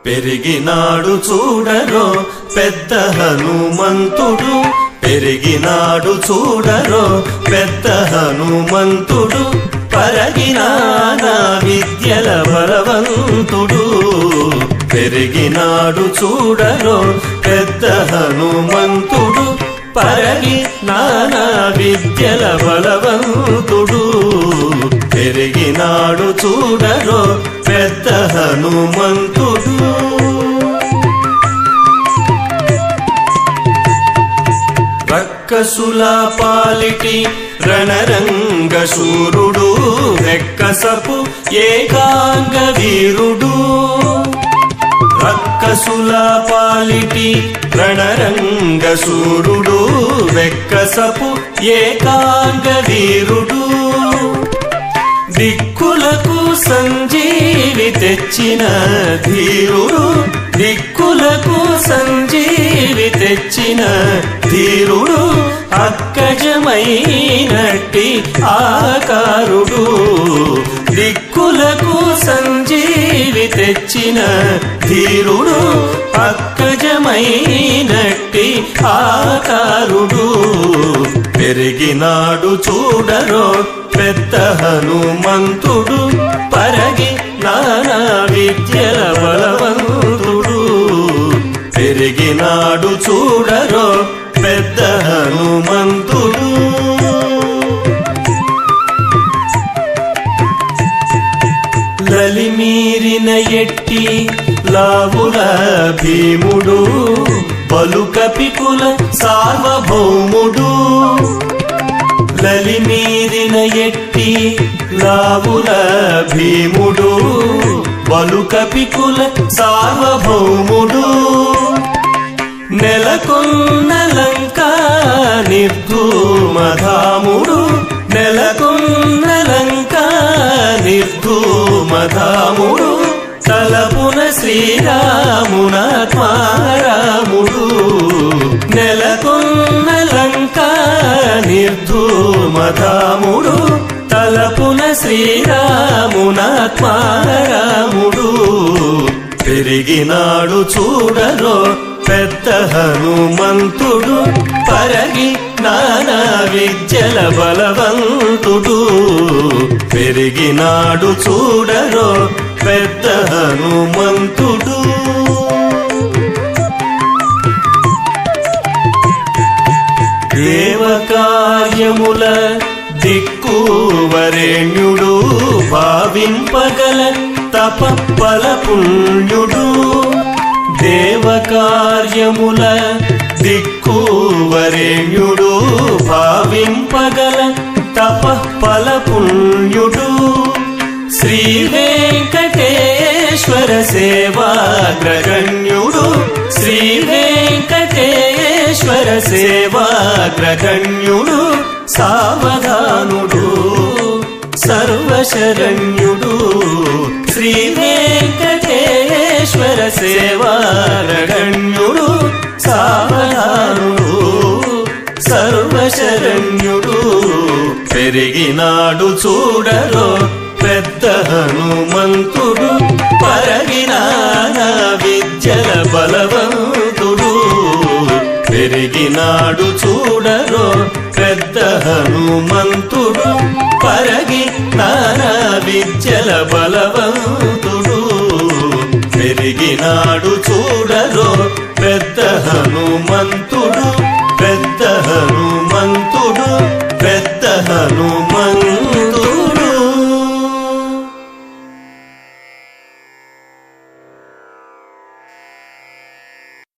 పెరిగినాడు చూడరో పెద్ద హనుమంతుడు, పెరిగినాడు చూడరో పెద్ద హనుమంతుడు, పరగినానా విద్యల బలవంతుడు. పెరిగినాడు చూడరో పెద్ద హనుమంతుడు, పరగినానా విద్యల బలవంతుడు. పెరిగినాడు చూడరో పెద్ద హనుమంతుడు. రక్కసుల పాలిటి రణరంగ శూరుడు, వెక్కసపు ఏకాంగ వీరుడు. రక్కసుల పాలిటి రణరంగ శూరుడు, వెక్కసపు ఏకాంగ వీరుడు. దిక్కులకు సంజీవి తెచ్చిన ధీరుడు, దిక్కులకు సంజీవి తెచ్చిన ధీరుడు. అక్కజమైనట్టి ఆకారుడు, దిక్కులకు సంజీవి తెచ్చిన ధీరుడు. అక్కజమైనట్టి ఆకారుడు. పెరిగినాడు చూడరో పెద్ద హనుమంతుడు, పరగి నానా విద్యల బలవంతుడు. పెరిగినాడు చూడరో పెద్ద హనుమంతుడు. లలిమీరిన ఎట్టి లావుల భీముడు, బలుకపికుల సార్వభౌముడు. లలిమీరిన ఎట్టి లావుల భీముడు, బలుకపికుల సార్వభౌముడు. నెలకొన్న లంకా నిర్ధూమధాముడు, నెలకొన్న లంకా నిర్ధూమధాముడు. తలపున శ్రీరామునాత్మారాముడు, నెలకొన్న లంకా నిర్ధూమధాముడు. తలపున శ్రీరామునాత్మారాముడు. పెరిగినాడు చూడరో పెద్ద హనుమంతుడు, పరగి నానా విద్యల బలవంతుడు. పెరిగినాడు చూడరో పెద్ద హనుమంతుడు. దేవకార్యముల దిక్కువరేణ్యుడు, భావింపగల తపఫల పుణ్యుడు. దేవకార్యముల దిక్కువరేణ్యుడు, భావింపగల తపఫల పుణ్యుడు. శ్రీ వెంకటేశ్వర సేవాగ్రగణ్యుడు, శ్రీ వెంకటేశ్వర సేవాగ్రగణ్యుడు. సావధానుడు సర్వశరణ్యుడు, శ్రీ వెంకటేశ్వర సేవాగ్రగణ్యుడు. సావధానుడు సర్వశరణ్యుడు. పెరిగినాడు చూడరో పెద్ద హనుమంతుడు, పరగినానా విద్యల బలవంతుడు. పెరిగినాడు చూడరో పెద్ద హనుమంతుడు, పరగి నానా విద్యల బలవంతుడు. పెరిగినాడు చూడరో పెద్ద హనుమంతుడు.